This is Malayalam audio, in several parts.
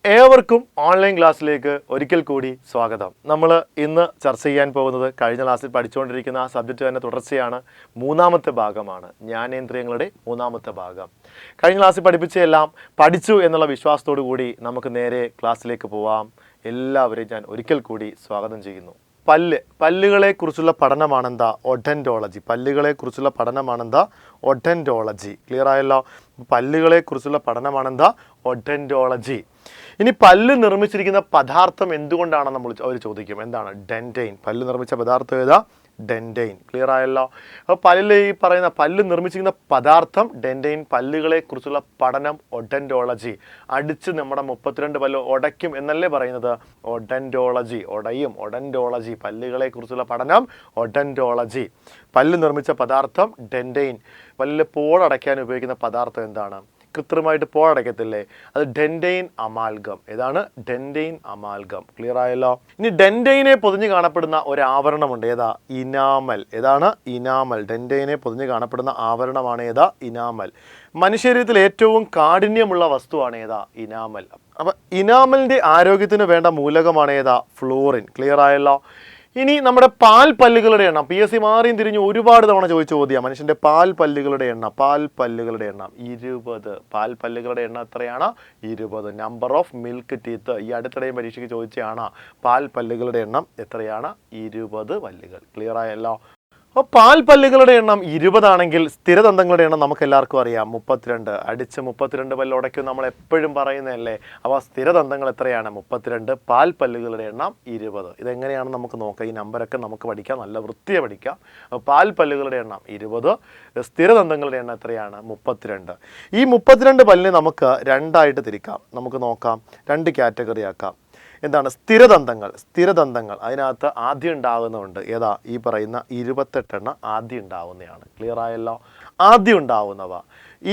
ഏവർക്കും ഓൺലൈൻ ക്ലാസ്സിലേക്ക് ഒരിക്കൽ കൂടി സ്വാഗതം. നമ്മൾ ഇന്ന് ചർച്ച ചെയ്യാൻ പോകുന്നത് കഴിഞ്ഞ ക്ലാസ്സിൽ പഠിച്ചുകൊണ്ടിരിക്കുന്ന ആ സബ്ജക്റ്റ് തന്നെ തുടർച്ചയാണ്. മൂന്നാമത്തെ ഭാഗമാണ് ജ്ഞാനേന്ദ്രിയങ്ങളുടെ മൂന്നാമത്തെ ഭാഗം. കഴിഞ്ഞ ക്ലാസ്സിൽ പഠിപ്പിച്ചെല്ലാം പഠിച്ചു എന്നുള്ള വിശ്വാസത്തോടു കൂടി നമുക്ക് നേരെ ക്ലാസ്സിലേക്ക് പോവാം. എല്ലാവരെയും ഞാൻ ഒരിക്കൽ കൂടി സ്വാഗതം ചെയ്യുന്നു. പല്ലുകളെ കുറിച്ചുള്ള പഠനമാണെന്താ ഒഡന്റോളജി. പല്ലുകളെ കുറിച്ചുള്ള പഠനമാണെന്താ ഒഡന്റോളജി. ക്ലിയർ ആയല്ലോ? പല്ലുകളെ കുറിച്ചുള്ള പഠനമാണെന്താ ഒഡന്റോളജി. ഇനി പല്ല് നിർമ്മിച്ചിരിക്കുന്ന പദാർത്ഥം എന്തുകൊണ്ടാണെന്ന് അവർ ചോദിക്കും. എന്താണ്? ഡെൻറ്റൈൻ. പല്ല് നിർമ്മിച്ച പദാർത്ഥം ഏതാ? ഡെൻറ്റൈൻ. ക്ലിയർ ആയല്ലോ? അപ്പോൾ പല്ല് നിർമ്മിച്ചിരിക്കുന്ന പദാർത്ഥം ഡെൻറ്റൈൻ. പല്ലുകളെ കുറിച്ചുള്ള പഠനം ഒഡന്റോളജി. അടിച്ച് നമ്മുടെ 32 പല്ല് ഉടയ്ക്കും എന്നല്ലേ പറയുന്നത്? ഒഡന്റോളജി. ഒടയും, ഒഡന്റോളജി. പല്ലുകളെ കുറിച്ചുള്ള പഠനം ഒഡന്റോളജി. പല്ല് നിർമ്മിച്ച പദാർത്ഥം ഡെൻറ്റൈൻ. പല്ല് പോളടയ്ക്കാൻ ഉപയോഗിക്കുന്ന പദാർത്ഥം എന്താണ്? കൃത്രിമമായിട്ട് പോളടയ്ക്കത്തില്ലേ, അത് ഡെൻറ്റൈൻ അമാൽഗം. ഏതാണ്? Dentine amalgam. ക്ലിയർ ആയല്ലോ? ഇനി ഡെൻറ്റൈനെ പൊതിഞ്ഞ് കാണപ്പെടുന്ന ഒരു ആവരണമുണ്ട്. ഏതാ? ഇനാമൽ. ഏതാണ്? ഇനാമൽ. ഡെൻറ്റൈനെ പൊതിഞ്ഞ് കാണപ്പെടുന്ന ആവരണമാണ് ഏതാ? ഇനാമൽ. മനുഷ്യരീരത്തിൽ ഏറ്റവും കാഠിന്യമുള്ള വസ്തുവാണ് ഏതാ? ഇനാമൽ. അപ്പം ഇനാമലിൻ്റെ ആരോഗ്യത്തിന് വേണ്ട മൂലകമാണ് ഏതാ? ഫ്ലോറിൻ. ക്ലിയർ ആയല്ലോ? ഇനി നമ്മുടെ പാൽ പല്ലുകളുടെ എണ്ണം PSC മാറിയും തിരിഞ്ഞ് ഒരുപാട് തവണ ചോദിച്ചു ചോദ്യം. മനുഷ്യൻ്റെ പാൽ പല്ലുകളുടെ എണ്ണം 20. പാൽ പല്ലുകളുടെ എണ്ണം എത്രയാണ്? 20. Number of milk teeth. ഈ അടുത്തിടെയും പരീക്ഷയ്ക്ക് ചോദിച്ചതാണ്. പാൽ പല്ലുകളുടെ എണ്ണം എത്രയാണ്? 20 പല്ലുകൾ. ക്ലിയർ ആയല്ലോ? അപ്പോൾ പാൽ പല്ലുകളുടെ എണ്ണം 20 ആണെങ്കിൽ സ്ഥിരദന്തങ്ങളുടെ എണ്ണം നമുക്ക് എല്ലാവർക്കും അറിയാം 32. അടിച്ച് 32 പല്ല് ഉടയ്ക്കും നമ്മൾ എപ്പോഴും പറയുന്നതല്ലേ. അപ്പോൾ സ്ഥിരദന്തങ്ങൾ എത്രയാണ്? 32. പാൽ പല്ലുകളുടെ എണ്ണം 20. ഇതെങ്ങനെയാണെന്ന് നമുക്ക് നോക്കാം. ഈ നമ്പരൊക്കെ നമുക്ക് പഠിക്കാം, നല്ല വൃത്തിയെ പഠിക്കാം. പാൽ പല്ലുകളുടെ എണ്ണം 20, സ്ഥിരദന്തങ്ങളുടെ എണ്ണം എത്രയാണ്? 32. ഈ 32 പല്ലിനെ നമുക്ക് രണ്ടായിട്ട് തിരിക്കാം. നമുക്ക് നോക്കാം, 2 കാറ്റഗറി ആക്കാം. എന്താണ്? സ്ഥിരദന്തങ്ങൾ. അതിനകത്ത് ആദ്യം ഉണ്ടാകുന്നുണ്ട്. ഏതാ? ഈ പറയുന്ന 28 എണ്ണം ആദ്യം ഉണ്ടാവുന്നതാണ്. ക്ലിയർ ആയല്ലോ? ആദ്യം ഉണ്ടാവുന്നവ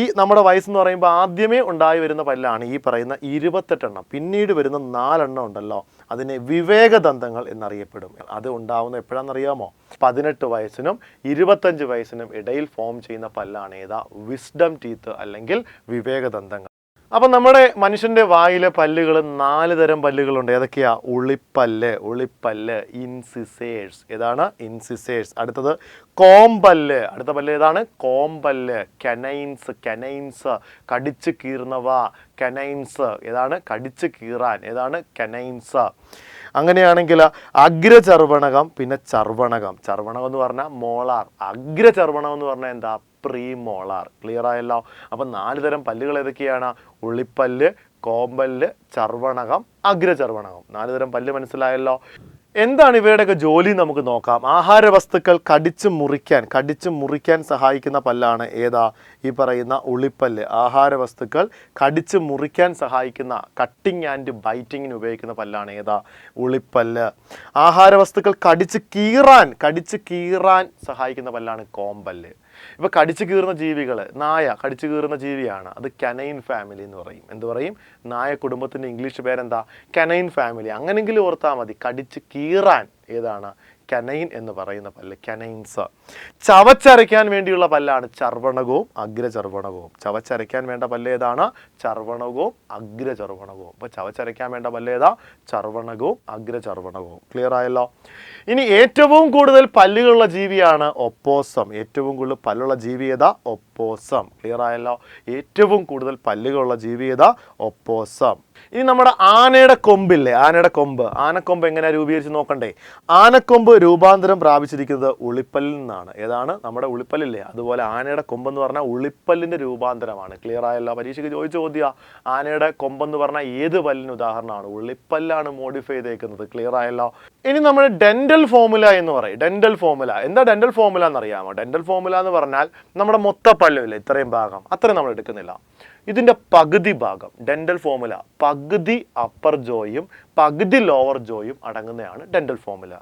ഈ നമ്മുടെ വയസ്സെന്ന് പറയുമ്പോൾ ആദ്യമേ ഉണ്ടായി വരുന്ന പല്ലാണ് ഈ പറയുന്ന 28 എണ്ണം. പിന്നീട് വരുന്ന 4 എണ്ണം ഉണ്ടല്ലോ, അതിനെ വിവേകദന്തങ്ങൾ എന്നറിയപ്പെടും. അത് ഉണ്ടാവുന്ന എപ്പോഴാണെന്നറിയാമോ? 18 വയസ്സിനും 25 വയസ്സിനും ഇടയിൽ ഫോം ചെയ്യുന്ന പല്ലാണ് ഏതാ? വിസ്ഡം ടീത്ത് അല്ലെങ്കിൽ വിവേകദന്തങ്ങൾ. അപ്പം നമ്മുടെ മനുഷ്യൻ്റെ വായിലെ പല്ലുകൾ 4 തരം പല്ലുകളുണ്ട്. ഏതൊക്കെയാ? ഉളിപ്പല്ല്, ഇൻസിസേഴ്സ്. ഏതാണ്? ഇൻസിസേഴ്സ്. അടുത്തത് കോമ്പല്ല്. അടുത്ത പല്ല് ഏതാണ്? കോമ്പല്ല്. കനൈൻസ്. കടിച്ച് കീറുന്നവ. കനൈൻസ്. ഏതാണ്? കടിച്ച് കീറാൻ. ഏതാണ്? കനൈൻസ്. അങ്ങനെയാണെങ്കിൽ അഗ്രചർവണകം, പിന്നെ ചർവണകം. ചർവണകം എന്ന് പറഞ്ഞാൽ മോളാർ. അഗ്രചർവണം എന്ന് പറഞ്ഞാൽ എന്താ? പ്രീമോളാർ. ക്ലിയർ ആയല്ലോ? അപ്പം 4 തരം പല്ലുകൾ ഏതൊക്കെയാണ്? ഉളിപ്പല്ല്, കോമ്പല്ല്, ചർവണകം, അഗ്രചർവണകം. 4 തരം പല്ല് മനസ്സിലായല്ലോ? എന്താണ് ഇവയുടെയൊക്കെ ജോലി നമുക്ക് നോക്കാം. ആഹാര വസ്തുക്കൾ കടിച്ച് മുറിക്കാൻ സഹായിക്കുന്ന പല്ലാണ് ഏതാ? ഈ പറയുന്ന ഉളിപ്പല്ല്. ആഹാര വസ്തുക്കൾ കടിച്ച് മുറിക്കാൻ സഹായിക്കുന്ന, കട്ടിങ് ആൻഡ് ബൈറ്റിങ്ങിന് ഉപയോഗിക്കുന്ന പല്ലാണ് ഏതാ? ഉളിപ്പല്ല്. ആഹാര വസ്തുക്കൾ കടിച്ച് കീറാൻ സഹായിക്കുന്ന പല്ലാണ് കോമ്പല്ല്. ഇപ്പോൾ കടിച്ചു കീറുന്ന ജീവികൾ, നായ കടിച്ചു കീറുന്ന ജീവിയാണ്, അത് കനൈൻ ഫാമിലി എന്ന് പറയും. എന്ത് പറയും? നായ കുടുംബത്തിൻ്റെ ഇംഗ്ലീഷ് പേരെന്താ? Canine family. അങ്ങനെങ്കിലും ഓർത്താൽ മതി. കടിച്ച് കീറാൻ ഏതാണ്? കനൈൻ എന്ന് പറയുന്ന പല്ല്, കനൈൻസ്. ചവച്ചരയ്ക്കാൻ വേണ്ടിയുള്ള പല്ലാണ് ചർവണകവും അഗ്രചർവണകവും. ചവച്ചരയ്ക്കാൻ വേണ്ട പല്ല് ഏതാണ്? ചർവണകവും അഗ്രചർവണകവും. അപ്പോൾ ചവച്ചരയ്ക്കാൻ വേണ്ട പല്ല് ഏതാ? ചർവണകവും അഗ്രചർവണകവും. ക്ലിയർ ആയല്ലോ? ഇനി ഏറ്റവും കൂടുതൽ പല്ലുകളുള്ള ജീവിയാണ് ഒപ്പോസം. ഏറ്റവും കൂടുതൽ പല്ലുള്ള ജീവി ഏതാ? ഒപ്പോസം. ക്ലിയർ ആയല്ലോ? ഏറ്റവും കൂടുതൽ പല്ലുകളുള്ള ജീവി ഏതാ? ഒപ്പോസം. ഇനി നമ്മുടെ ആനയുടെ കൊമ്പില്ലേ? ആനക്കൊമ്പ് എങ്ങനെയാണ് രൂപീകരിച്ച് നോക്കണ്ടേ? ആനക്കൊമ്പ് രൂപാന്തരം പ്രാപിച്ചിരിക്കുന്നത് ഉളിപ്പല്ലിൽ നിന്നാണ്. ഏതാണ്? നമ്മുടെ ഉളിപ്പല്ലില്ലേ, അതുപോലെ ആനയുടെ കൊമ്പെന്ന് പറഞ്ഞാൽ ഉളിപ്പല്ലിൻ്റെ രൂപാന്തരമാണ്. ക്ലിയർ ആയല്ലോ? പരീക്ഷയ്ക്ക് ചോദിച്ച ചോദ്യം, ആനയുടെ കൊമ്പെന്ന് പറഞ്ഞാൽ ഏത് പല്ലിന് ഉദാഹരണമാണ്? ഉളിപ്പല്ലാണ് മോഡിഫൈ ചെയ്തേക്കുന്നത്. ക്ലിയർ ആയല്ലോ? ഇനി നമ്മൾ ഡെന്റൽ ഫോർമുല എന്ന് പറയും. ഡെന്റൽ ഫോർമുല എന്താ? ഡെന്റൽ ഫോർമുല എന്നറിയാമോ? ഡെന്റൽ ഫോർമുല എന്ന് പറഞ്ഞാൽ നമ്മുടെ മൊത്ത പല്ലുമില്ലേ, ഇത്രയും ഭാഗം, അത്രയും നമ്മൾ എടുക്കുന്നില്ല. ഇതിൻ്റെ പകുതി ഭാഗം, ഡെന്റൽ ഫോർമുല, പകുതി അപ്പർ ജോയും പകുതി ലോവർ ജോയും അടങ്ങുന്നതാണ് ഡെന്റൽ ഫോർമുല.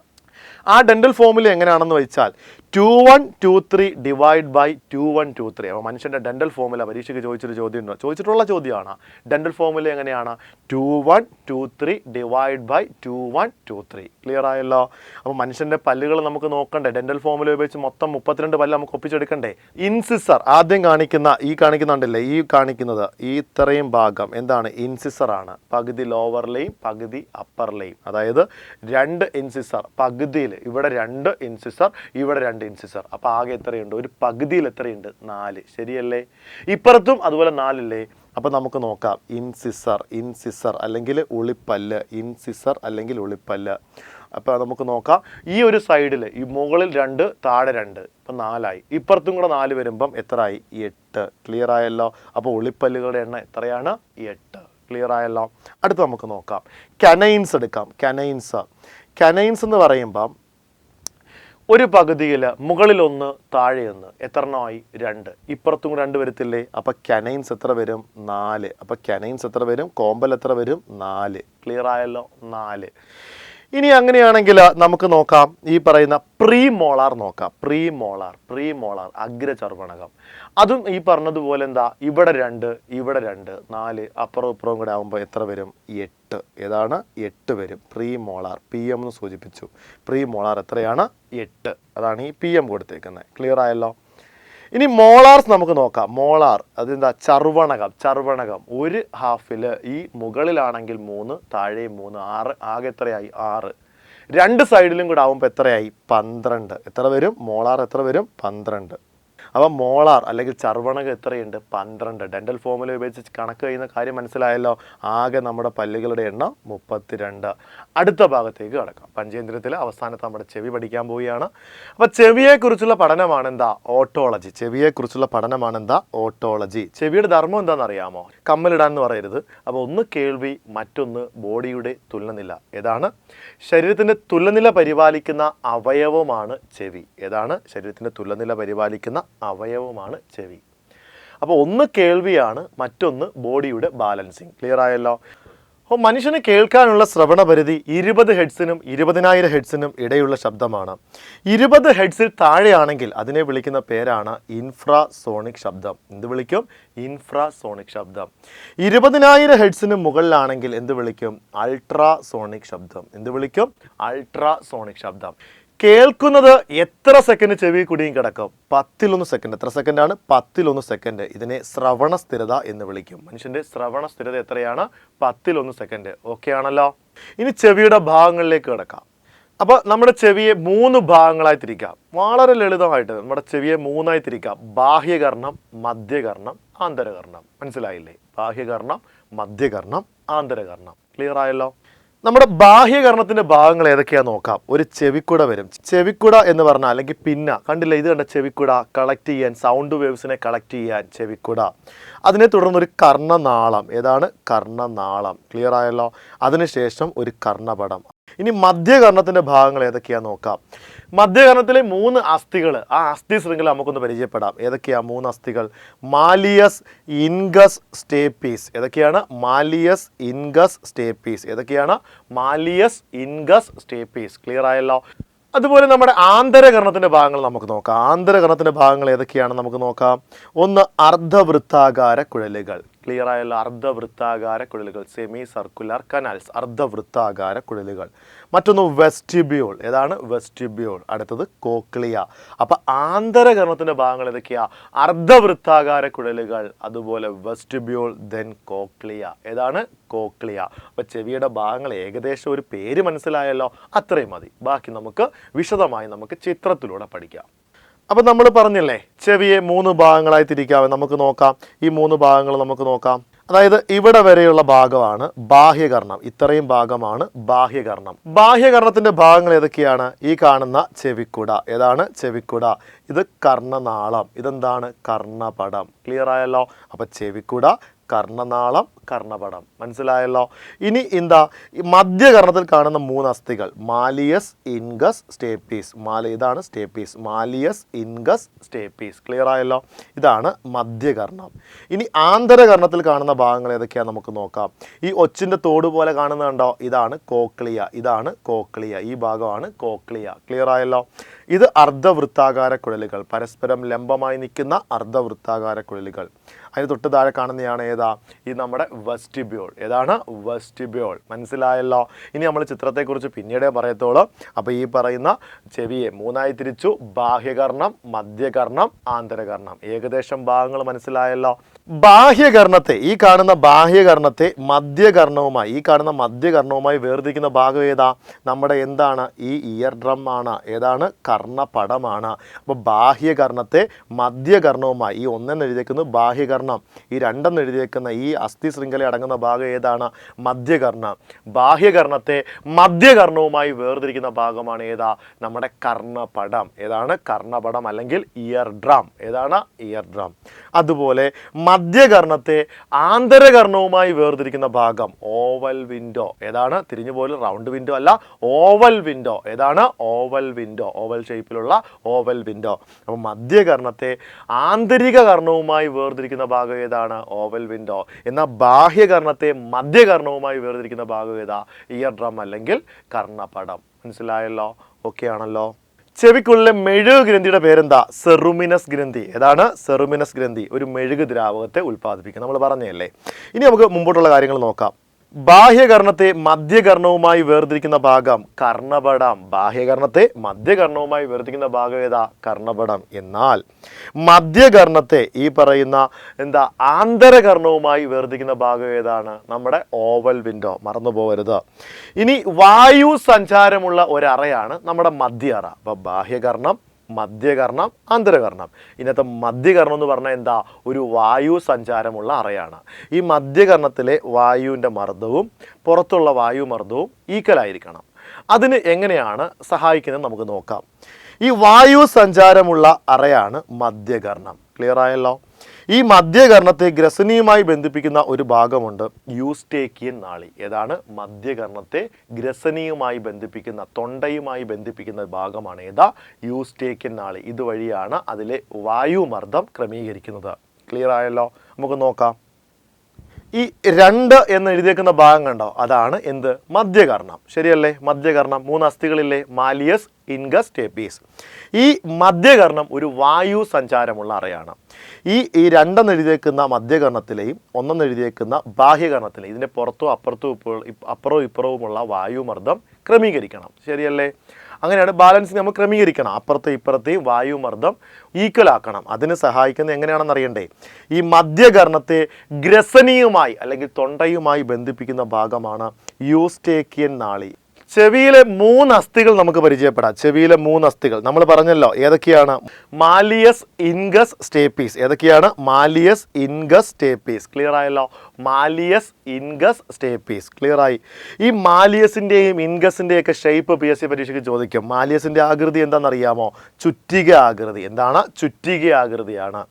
ആ ഡെന്റൽ ഫോർമുല എങ്ങനെയാണെന്ന് വെച്ചാൽ 2123 ഡിവൈഡ് ബൈ 2123. അപ്പോൾ മനുഷ്യൻ്റെ ഡെൻ്റൽ ഫോമുല പരീക്ഷയ്ക്ക് ചോദിച്ചിട്ടുള്ള ചോദ്യമാണ്. ഡെൻ്റൽ ഫോമുല എങ്ങനെയാണ്? 2123 ഡിവൈഡ് ബൈ 2123. ക്ലിയർ ആയല്ലോ? അപ്പോൾ മനുഷ്യൻ്റെ പല്ലുകൾ നമുക്ക് നോക്കണ്ടേ? ഡെൻ്റൽ ഫോമുല ഉപയോഗിച്ച് മൊത്തം 32 പല്ല് നമുക്ക് ഒപ്പിച്ചെടുക്കണ്ടേ? ഇൻസിസർ ആദ്യം കാണിക്കുന്നുണ്ടല്ലേ, ഈ കാണിക്കുന്നത് ഈ ഇത്രയും ഭാഗം എന്താണ്? ഇൻസിസർ ആണ്. പകുതി ലോവർ ലൈൻ, പകുതി അപ്പർ ലൈൻ. അതായത് 2 ഇൻസിസർ പകുതിയിൽ, ഇവിടെ 2 ഇൻസിസർ, ഇവിടെ 2 ഇൻസിസർ. അപ്പോൾ ആകെ എത്രയുണ്ട്? ഒരു പകുതിയിൽ എത്രയുണ്ട്? 4. ശരിയല്ലേ? ഇപ്പുറത്തും അതുപോലെ 4 അല്ലേ? അപ്പോൾ നമുക്ക് നോക്കാം. ഇൻസിസർ അല്ലെങ്കിൽ ഉളിപ്പല്ല്, ഇൻസിസർ അല്ലെങ്കിൽ ഉളിപ്പല്ല്. അപ്പോൾ നമുക്ക് നോക്കാം. ഈ ഒരു സൈഡിൽ ഈ മുകളിൽ 2, താഴെ 2, ഇപ്പം 4 ആയി. ഇപ്പുറത്തും കൂടെ 4 വരുമ്പം എത്രയായി? 8. ക്ലിയർ ആയല്ലോ? അപ്പോൾ ഉളിപ്പല്ലുകളുടെ എണ്ണം എത്രയാണ്? 8. ക്ലിയർ ആയല്ലോ? അടുത്ത് നമുക്ക് നോക്കാം. കനൈൻസ് എടുക്കാം. കനൈൻസ് എന്ന് പറയുമ്പം ഒരു പകുതിയിൽ മുകളിൽ 1, താഴെ 1, എത്ര എണ്ണമായി? 2. ഇപ്പുറത്തും 2 വരത്തില്ലേ? അപ്പോൾ കനൈൻസ് എത്ര വരും? 4. അപ്പോൾ കനൈൻസ് എത്ര വരും? കോമ്പൽ എത്ര വരും? 4. ക്ലിയർ ആയല്ലോ? 4. ഇനി അങ്ങനെയാണെങ്കിൽ നമുക്ക് നോക്കാം. ഈ പറയുന്ന പ്രീമോളാർ നോക്കാം. പ്രീമോളാർ അഗ്രചർവണകം. അതും ഈ പറഞ്ഞതുപോലെ എന്താ? ഇവിടെ 2, ഇവിടെ 2, 4, അപ്പുറവും ഇപ്പുറവും കൂടെ ആകുമ്പോൾ എത്ര വരും? 8. ഏതാണ്? 8 വരും. പ്രീമോളാർ, PM എന്ന് സൂചിപ്പിച്ചു. പ്രീമോളാർ എത്രയാണ്? 8. അതാണ് ഈ PM കൊടുത്തേക്കുന്നത്. ക്ലിയർ ആയല്ലോ? ഇനി മോളാർസ് നമുക്ക് നോക്കാം. മോളാർ അതെന്താ? ചർവണകം. ഒരു ഹാഫിൽ ഈ മുകളിലാണെങ്കിൽ 3, താഴെ 3, 6. ആകെ എത്രയായി? 6. 2 സൈഡിലും കൂടെ ആകുമ്പോൾ എത്രയായി? 12. എത്ര വരും? മോളാർ എത്ര വരും? 12. അപ്പോൾ മോളാർ അല്ലെങ്കിൽ ചർവണകം എത്രയുണ്ട്? 12. ഡെൻ്റൽ ഫോമുല ഉപയോഗിച്ച് കണക്ക് ചെയ്യുന്ന കാര്യം മനസ്സിലായല്ലോ? ആകെ നമ്മുടെ പല്ലുകളുടെ എണ്ണം 32. അടുത്ത ഭാഗത്തേക്ക് കടക്കാം. പഞ്ചേന്ദ്രിയത്തിൽ അവസാനത്തെ നമ്മുടെ ചെവി പഠിക്കാൻ പോവുകയാണ്. അപ്പോൾ ചെവിയെക്കുറിച്ചുള്ള പഠനമാണ് എന്താ? ഓട്ടോളജി. ചെവിയുടെ ധർമ്മം എന്താണെന്ന് അറിയാമോ? കമ്മലിടാൻ എന്ന് പറയരുത്. അപ്പോൾ ഒന്ന് കേൾവി, മറ്റൊന്ന് ബോഡിയുടെ തുലനില. ഏതാണ്? ശരീരത്തിൻ്റെ തുലനില പരിപാലിക്കുന്ന അവയവമാണ് ചെവി. ഏതാണ്? ശരീരത്തിൻ്റെ തുലനില പരിപാലിക്കുന്ന അവയവമാണ് ചെവി. അപ്പോൾ ഒന്ന് കേൾവിയാണ്, മറ്റൊന്ന് ബോഡിയുടെ ബാലൻസിങ്. ക്ലിയർ ആയല്ലോ? അപ്പോൾ മനുഷ്യന് കേൾക്കാനുള്ള ശ്രവണ പരിധി 20 ഹെഡ്സിനും 20,000 ഹെഡ്സിനും ഇടയുള്ള ശബ്ദമാണ്. 20 ഹെഡ്സിൽ താഴെയാണെങ്കിൽ അതിനെ വിളിക്കുന്ന പേരാണ് ഇൻഫ്രാസോണിക് ശബ്ദം. എന്ത് വിളിക്കും? ഇൻഫ്രാസോണിക് ശബ്ദം. 20,000 ഹെഡ്സിന് മുകളിലാണെങ്കിൽ എന്ത് വിളിക്കും? അൾട്രാസോണിക് ശബ്ദം. എന്ത് വിളിക്കും? അൾട്രാസോണിക് ശബ്ദം. കേൾക്കുന്നത് എത്ര സെക്കൻഡ് ചെവി കുടിയും കിടക്കും? 10 സെക്കൻഡ്. എത്ര സെക്കൻഡാണ്? 10 സെക്കൻഡ്. ഇതിനെ ശ്രവണ സ്ഥിരത എന്ന് വിളിക്കും. മനുഷ്യൻ്റെ ശ്രവണ സ്ഥിരത എത്രയാണ്? 10 സെക്കൻഡ്. ഓക്കെ ആണല്ലോ? ഇനി ചെവിയുടെ ഭാഗങ്ങളിലേക്ക് കിടക്കാം. അപ്പോൾ നമ്മുടെ ചെവിയെ 3 ഭാഗങ്ങളായി തിരിക്കാം. വളരെ ലളിതമായിട്ട് നമ്മുടെ ചെവിയെ 3ആയി തിരിക്കാം. ബാഹ്യകർണം, മധ്യകർണം, ആന്തരകർണം. മനസ്സിലായില്ലേ? ബാഹ്യകർണം, മധ്യകർണം, ആന്തരകർണം. ക്ലിയർ ആയല്ലോ? നമ്മുടെ ബാഹ്യകർണത്തിൻ്റെ ഭാഗങ്ങൾ ഏതൊക്കെയാണെന്ന് നോക്കാം. ഒരു ചെവിക്കുട വരും. ചെവിക്കുട എന്ന് പറഞ്ഞാൽ അല്ലെങ്കിൽ പിന്ന കണ്ടില്ല, ഇത് കണ്ട ചെവിക്കുട കളക്ട് ചെയ്യാൻ, സൗണ്ട് വേവ്സിനെ കളക്ട് ചെയ്യാൻ ചെവിക്കുട. അതിനെ തുടർന്നൊരു കർണനാളം. ഏതാണ്? കർണനാളം. ക്ലിയർ ആയല്ലോ? അതിനുശേഷം ഒരു കർണപടം. ഇനി മധ്യകർണത്തിൻ്റെ ഭാഗങ്ങൾ ഏതൊക്കെയാണെന്ന് നോക്കാം. മധ്യകർണത്തിലെ 3 അസ്ഥികൾ, ആ അസ്ഥി ശൃംഖല നമുക്കൊന്ന് പരിചയപ്പെടാം. ഏതൊക്കെയാണ് 3 അസ്ഥികൾ? Malleus, incus, stapes. ഏതൊക്കെയാണ്? Malleus, incus, stapes. ഏതൊക്കെയാണ്? Malleus, incus, stapes. ക്ലിയർ ആയല്ലോ? അതുപോലെ നമ്മുടെ ആന്തരകർണത്തിൻ്റെ ഭാഗങ്ങൾ നമുക്ക് നോക്കാം. ആന്തരകർണത്തിൻ്റെ ഭാഗങ്ങൾ ഏതൊക്കെയാണെന്ന് നമുക്ക് നോക്കാം. ഒന്ന് അർദ്ധവൃത്താകാര കുഴലുകൾ. ക്ലിയർ ആയല്ലോ? അർദ്ധവൃത്താകാര കുഴലുകൾ, സെമി സർക്കുലർ കനാൽസ്, അർദ്ധവൃത്താകാര കുഴലുകൾ. മറ്റൊന്ന് വെസ്റ്റിബ്യൂൾ. ഏതാണ്? വെസ്റ്റിബ്യൂൾ. അടുത്തത് കോക്ലിയ. അപ്പോൾ ആന്തരകർണത്തിൻ്റെ ഭാഗങ്ങൾ ഏതൊക്കെയാ? അർദ്ധവൃത്താകാര കുഴലുകൾ, അതുപോലെ വെസ്റ്റിബ്യൂൾ, ദെൻ കോക്ലിയ. ഏതാണ്? കോക്ലിയ. അപ്പോൾ ചെവിയുടെ ഭാഗങ്ങൾ ഏകദേശം ഒരു പേര് മനസ്സിലായല്ലോ? അത്രയും മതി. ബാക്കി നമുക്ക് വിശദമായി നമുക്ക് ചിത്രത്തിലൂടെ പഠിക്കാം. അപ്പം നമ്മൾ പറഞ്ഞില്ലേ ചെവിയെ 3 ഭാഗങ്ങളായി തിരിക്കാവേ. നമുക്ക് നോക്കാം. ഈ 3 ഭാഗങ്ങൾ നമുക്ക് നോക്കാം. അതായത് ഇവിടെ വരെയുള്ള ഭാഗമാണ് ബാഹ്യകർണം. ഇത്രയും ഭാഗമാണ് ബാഹ്യകർണം. ബാഹ്യകർണത്തിന്റെ ഭാഗങ്ങൾ ഏതൊക്കെയാണ്? ഈ കാണുന്ന ചെവിക്കുട. ഏതാണ്? ചെവിക്കുട. ഇത് കർണനാളം. ഇതെന്താണ്? കർണപടം. ക്ലിയർ ആയല്ലോ? അപ്പൊ ചെവിക്കുട, കർണനാളം, കർണപടം. മനസ്സിലായല്ലോ. ഇനി എന്താ ഈ മധ്യകർണത്തിൽ കാണുന്ന 3 അസ്ഥികൾ മാലിയസ്, ഇൻഗസ്, സ്റ്റേപ്പീസ്. ഇതാണ് stapes. Malleus, incus, stapes. Clear ആയല്ലോ. ഇതാണ് മധ്യകർണം. ഇനി ആന്തരകർണത്തിൽ കാണുന്ന ഭാഗങ്ങൾ ഏതൊക്കെയാണെന്ന് നമുക്ക് നോക്കാം. ഈ ഒച്ചിൻ്റെ തോട് പോലെ കാണുന്നുണ്ടോ? ഇതാണ് കോക്ലിയ. ഇതാണ് കോക്ലിയ. ഈ ഭാഗമാണ് കോക്ലിയ. ക്ലിയർ ആയല്ലോ. ഇത് അർദ്ധവൃത്താകാര കുഴലുകൾ, പരസ്പരം ലംബമായി നിൽക്കുന്ന അർദ്ധവൃത്താകാര കുഴലുകൾ. അതിന് തൊട്ട് താഴെ കാണുന്നതാണ് ഏതാ? ഈ നമ്മുടെ വെസ്റ്റിബ്യൂൾ. ഏതാണ്? വെസ്റ്റിബ്യൂൾ. മനസ്സിലായല്ലോ. ഇനി നമ്മൾ ചിത്രത്തെക്കുറിച്ച് പിന്നീടേ പറയത്തോളൂ. അപ്പോൾ ഈ പറയുന്ന ചെവിയെ 3ആയി തിരിച്ചു. ബാഹ്യകർണം, മധ്യകർണം, ആന്തരകർണം. ഏകദേശം ഭാഗങ്ങൾ മനസ്സിലായല്ലോ. ബാഹ്യകർണത്തെ, ഈ കാണുന്ന ബാഹ്യകർണത്തെ മധ്യകർണവുമായി വേർതിരിക്കുന്ന ഭാഗം ഏതാ? നമ്മുടെ എന്താണ്? ഈ ഇയർ ഡ്രം ആണ്. ഏതാണ്? കർണപടമാണ്. അപ്പോൾ ബാഹ്യകർണത്തെ മധ്യകർണവുമായി, ഈ 1 എഴുതിയേക്കുന്നു ബാഹ്യകർണം, ഈ 2 എഴുതിയേക്കുന്ന ഈ അസ്ഥി ശൃംഖല അടങ്ങുന്ന ഭാഗം ഏതാണ്? മധ്യകർണം. ബാഹ്യകർണത്തെ മധ്യകർണവുമായി വേർതിരിക്കുന്ന ഭാഗമാണ് ഏതാ? നമ്മുടെ കർണപടം. ഏതാണ്? കർണപടം അല്ലെങ്കിൽ ഇയർ ഡ്രം. ഏതാണ്? Ear drum. അതുപോലെ മധ്യകർണത്തെ ആന്തരകർണവുമായി വേർതിരിക്കുന്ന ഭാഗം ഓവൽ വിൻഡോ. ഏതാണ്? തിരിഞ്ഞു പോലെ റൗണ്ട് വിൻഡോ അല്ല, ഓവൽ വിൻഡോ. ഏതാണ്? Oval window. ഓവൽ ഷേപ്പിലുള്ള ഓവൽ വിൻഡോ. അപ്പോൾ മധ്യകർണത്തെ ആന്തരിക കർണവുമായി വേർതിരിക്കുന്ന ഭാഗം ഏതാണ്? Oval window. എന്നാൽ ബാഹ്യകർണത്തെ മധ്യകർണവുമായി വേർതിരിക്കുന്ന ഭാഗം ഏതാ? ഇയർ ഡ്രം അല്ലെങ്കിൽ കർണപടം. മനസ്സിലായല്ലോ. ഓക്കെ ആണല്ലോ. ചെവിക്കുള്ളിലെ മെഴുക് ഗ്രന്ഥിയുടെ പേരെന്താ? സെറുമിനസ് ഗ്രന്ഥി. ഏതാണ്? സെറുമിനസ് ഗ്രന്ഥി. ഒരു മെഴുക് ദ്രാവകത്തെ ഉൽപ്പാദിപ്പിക്കും. നമ്മൾ പറഞ്ഞല്ലേ. ഇനി നമുക്ക് മുമ്പോട്ടുള്ള കാര്യങ്ങൾ നോക്കാം. ബാഹ്യകർണത്തെ മധ്യകർണവുമായി വേർതിരിക്കുന്ന ഭാഗം കർണപടം. ബാഹ്യകർണത്തെ മധ്യകർണവുമായി വേർതിരിക്കുന്ന ഭാഗം ഏതാ? കർണപടം. എന്നാൽ മധ്യകർണത്തെ ഈ പറയുന്ന എന്താ ആന്തരകർണവുമായി വേർതിരിക്കുന്ന ഭാഗം ഏതാണ്? നമ്മുടെ ഓവൽ വിൻഡോ. മറന്നു പോകരുത്. ഇനി വായു സഞ്ചാരമുള്ള ഒരറയാണ് നമ്മുടെ മധ്യ അറ. അപ്പോൾ ബാഹ്യകർണം, മധ്യകർണം, ആന്തരകർണം. ഇതിനകത്ത് മധ്യകർണം എന്ന് പറഞ്ഞാൽ എന്താ? ഒരു വായു സഞ്ചാരമുള്ള അറയാണ്. ഈ മധ്യകർണത്തിലെ വായുവിൻ്റെ മർദ്ദവും പുറത്തുള്ള വായുമർദ്ദവും ഈക്വലായിരിക്കണം. അതിന് എങ്ങനെയാണ് സഹായിക്കുന്നത് നമുക്ക് നോക്കാം. ഈ വായു സഞ്ചാരമുള്ള അറയാണ് മധ്യകർണം. ക്ലിയർ ആയല്ലോ. ഈ മധ്യകർണത്തെ ഗ്രസനിയുമായി ബന്ധിപ്പിക്കുന്ന ഒരു ഭാഗമുണ്ട്, യൂസ്റ്റേക്കിയൻ നാളി. ഏതാണ്? മധ്യകർണത്തെ ഗ്രസനിയുമായി ബന്ധിപ്പിക്കുന്ന, തൊണ്ടയുമായി ബന്ധിപ്പിക്കുന്ന ഭാഗമാണ് ഏതാ? യൂസ്റ്റേക്കിയൻ നാളി. ഇതുവഴിയാണ് അതിലെ വായുമർദ്ദം ക്രമീകരിക്കുന്നത്. ക്ലിയർ ആയല്ലോ. നമുക്ക് നോക്കാം. ഈ 2 എന്ന് എഴുതിയേക്കുന്ന ഭാഗം കണ്ടോ? അതാണ് എന്ത്? മധ്യകർണം. ശരിയല്ലേ? മധ്യകർണം 3 അസ്ഥികളില്ലേ? Malleus, incus, stapes. ഈ മധ്യകർണം ഒരു വായു സഞ്ചാരമുള്ള അറയാണ്. ഈ 2 എന്ന് എഴുതിയേക്കുന്ന മധ്യകർണത്തിലെയും 1 എന്ന് എഴുതിയേക്കുന്ന ബാഹ്യകർണത്തിലെയും ഇതിൻ്റെ പുറത്തും അപ്പുറവും ഇപ്പുറവുമുള്ള വായുമർദ്ദം ക്രമീകരിക്കണം. ശരിയല്ലേ? അങ്ങനെയാണ് ബാലൻസിങ് നമ്മൾ ക്രമീകരിക്കണം. ഇപ്പുറത്തെയും വായുമർദ്ദം ഈക്വൽ ആക്കണം. അതിന് സഹായിക്കുന്നത് എങ്ങനെയാണെന്ന് അറിയണ്ടേ? ഈ മധ്യകർണത്തെ ഗ്രസനിയുമായി അല്ലെങ്കിൽ തൊണ്ടയുമായി ബന്ധിപ്പിക്കുന്ന ഭാഗമാണ് യൂസ്റ്റേക്കിയൻ നാളി. ചെവിയിലെ 3 അസ്ഥികൾ നമുക്ക് പരിചയപ്പെടാം. ചെവിയിലെ 3 അസ്ഥികൾ നമ്മൾ പറഞ്ഞല്ലോ. ഏതൊക്കെയാണ്? Malleus, incus, stapes. ഏതൊക്കെയാണ്? Malleus, incus, stapes. ക്ലിയർ ആയല്ലോ. Malleus, incus, stapes. ക്ലിയർ ആയി. ഈ മാലിയസിൻ്റെയും ഇൻഗസിൻ്റെയും ഒക്കെ ഷേപ്പ് PSC പരീക്ഷയ്ക്ക് ചോദിക്കും. മാലിയസിൻ്റെ ആകൃതി എന്താണെന്നറിയാമോ? ചുറ്റിക ആകൃതി. എന്താണ്? ചുറ്റിക ആകൃതിയാണ്.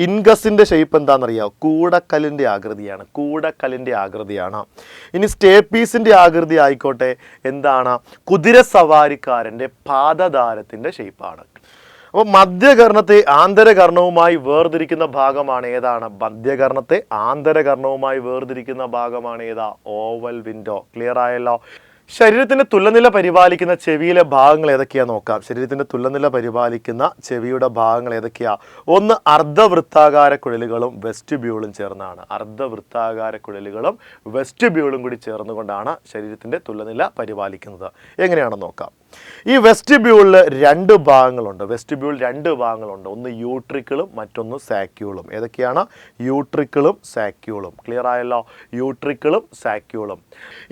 ഇൻഗസിൻ്റെ ഷേപ്പ് എന്താണെന്നറിയാമോ? കൂടക്കല്ലിൻ്റെ ആകൃതിയാണ്. കൂടക്കല്ലിൻ്റെ ആകൃതിയാണ്. ഇനി സ്റ്റേപ്പീസിൻ്റെ ആകൃതി ആയിക്കോട്ടെ എന്താണ്? കുതിരസവാരിക്കാരൻ്റെ പാദദാരത്തിൻ്റെ ഷേപ്പാണ്. അപ്പോൾ മധ്യകർണത്തെ ആന്തരകർണവുമായി വേർതിരിക്കുന്ന ഭാഗമാണ് ഏതാണ്? മധ്യകർണത്തെ ആന്തരകർണവുമായി വേർതിരിക്കുന്ന ഭാഗമാണ് ഏതാ? Oval window. ക്ലിയർ ആയല്ലോ. ശരീരത്തിൻ്റെ തുല്യനില പരിപാലിക്കുന്ന ചെവിയിലെ ഭാഗങ്ങൾ ഏതൊക്കെയാണെന്ന് നോക്കാം. ശരീരത്തിൻ്റെ തുല്യനില പരിപാലിക്കുന്ന ചെവിയുടെ ഭാഗങ്ങൾ ഏതൊക്കെയാണ്? ഒന്ന് അർദ്ധവൃത്താകാര കുഴലുകളും വെസ്റ്റിബ്യൂളും ചേർന്നാണ്. അർദ്ധവൃത്താകാര കുഴലുകളും വെസ്റ്റിബ്യൂളും കൂടി ചേർന്നുകൊണ്ടാണ് ശരീരത്തിൻ്റെ തുല്യനില പരിപാലിക്കുന്നത്. എങ്ങനെയാണെന്ന് നോക്കാം. ഈ വെസ്റ്റിബ്യൂളിൽ 2 ഭാഗങ്ങളുണ്ട്. വെസ്റ്റിബ്യൂൾ 2 ഭാഗങ്ങളുണ്ട്. ഒന്ന് യൂട്രിക്കിളും മറ്റൊന്ന് സാക്യൂളും. ഏതൊക്കെയാണ്? യൂട്രിക്കിളും സാക്യൂളും. ക്ലിയർ ആയല്ലോ. യൂട്രിക്കിളും സാക്യൂളും.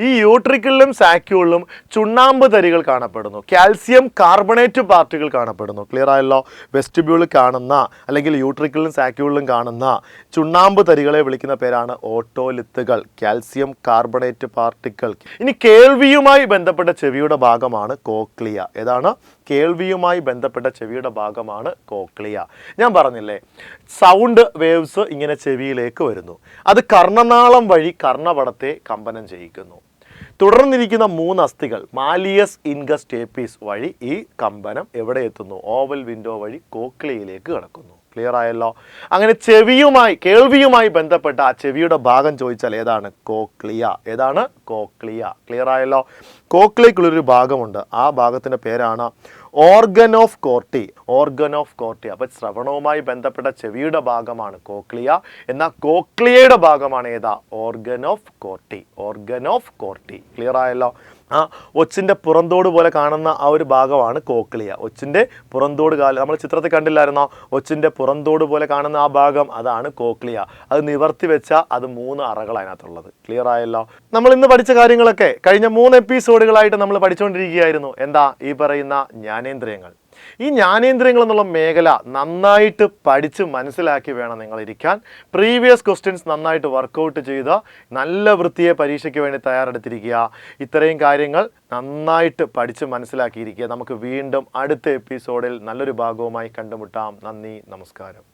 ഈ യൂട്രിക്കിളിലും സാക്യൂളിലും ചുണ്ണാമ്പ് തരികൾ കാണപ്പെടുന്നു. കാൽസ്യം കാർബണേറ്റ് പാർട്ടികൾ കാണപ്പെടുന്നു. ക്ലിയർ ആയല്ലോ. വെസ്റ്റിബ്യൂളിൽ കാണുന്ന അല്ലെങ്കിൽ യൂട്രിക്കിളിലും സാക്യൂളിലും കാണുന്ന ചുണ്ണാമ്പ് തരികളെ വിളിക്കുന്ന പേരാണ് ഓട്ടോലിത്തുകൾ, കാൽസ്യം കാർബണേറ്റ് പാർട്ടിക്കിൾ. ഇനി കേൾവിയുമായി ബന്ധപ്പെട്ട ചെവിയുടെ ഭാഗമാണ് കോക്ലിയ. കോക്ലിയ. ഏതാണ്? കേൾവിയുമായി ബന്ധപ്പെട്ട ചെവിയുടെ ഭാഗമാണ് കോക്ലിയ. ഞാൻ പറഞ്ഞില്ലേ, സൗണ്ട് വേവ്സ് ഇങ്ങനെ ചെവിയിലേക്ക് വരുന്നു. അത് കർണനാളം വഴി കർണപടത്തെ കമ്പനം ചെയ്യിക്കുന്നു. തുടർന്നിരിക്കുന്ന 3 അസ്ഥികൾ മാലിയസ് ഇൻഗസ് ടേപ്പീസ് വഴി ഈ കമ്പനം എവിടെ എത്തുന്നു? ഓവൽ വിൻഡോ വഴി കോക്ലിയയിലേക്ക് കടക്കുന്നു. ക്ലിയർ ആയല്ലോ? അങ്ങനെ കേൾവിയുമായി ബന്ധപ്പെട്ട ആ ചെവിയുടെ ഭാഗം ചോദിച്ചാൽ ഏതാണ്? കോക്ലിയ. ഏതാണ്? കോക്ലിയ. ക്ലിയർ ആയല്ലോ? കോക്ലിയക്കുള്ളൊരു ഭാഗമുണ്ട്, ആ ഭാഗത്തിൻ്റെ പേരാണ് organ of Corti. Organ of Corti. അപ്പം ശ്രവണവുമായി ബന്ധപ്പെട്ട ചെവിയുടെ ഭാഗമാണ് കോക്ലിയ, എന്നാൽ കോക്ലിയയുടെ ഭാഗമാണ് ഏതാ? Organ of Corti. Organ of Corti. Clear ആയല്ലോ? ആ ഒച്ചിൻ്റെ പുറന്തോട് പോലെ കാണുന്ന ആ ഒരു ഭാഗമാണ് കോക്ലിയ. ഒച്ചിൻ്റെ പുറന്തോട് നമ്മൾ ചിത്രത്തിൽ കണ്ടില്ലായിരുന്നോ? ഒച്ചിൻ്റെ പുറന്തോട് പോലെ കാണുന്ന ആ ഭാഗം, അതാണ് കോക്ലിയ. അത് നിവർത്തി വെച്ചാൽ അത് 3 അറകൾ അതിനകത്തുള്ളത്. ക്ലിയർ ആയല്ലോ? നമ്മൾ ഇന്ന് പഠിച്ച കാര്യങ്ങളൊക്കെ കഴിഞ്ഞ 3 എപ്പിസോഡുകളായിട്ട് നമ്മൾ പഠിച്ചുകൊണ്ടിരിക്കുകയായിരുന്നു. എന്താ? ഈ പറയുന്ന ജ്ഞാനേന്ദ്രിയങ്ങൾ. ഈ ജ്ഞാനേന്ദ്രിയങ്ങൾ എന്നുള്ള മേഖല നന്നായിട്ട് പഠിച്ച് മനസ്സിലാക്കി വേണം നിങ്ങൾ ഇരിക്കാൻ. പ്രീവിയസ് ക്വസ്റ്റ്യൻസ് നന്നായിട്ട് വർക്കൗട്ട് ചെയ്ത് നല്ല വൃത്തിയെ പരീക്ഷയ്ക്ക് വേണ്ടി തയ്യാറെടുത്തിരിക്കുക. ഇത്രയും കാര്യങ്ങൾ നന്നായിട്ട് പഠിച്ച് മനസ്സിലാക്കിയിരിക്കുക. നമുക്ക് വീണ്ടും അടുത്ത എപ്പിസോഡിൽ നല്ലൊരു ഭാഗവുമായി കണ്ടുമുട്ടാം. നന്ദി, നമസ്കാരം.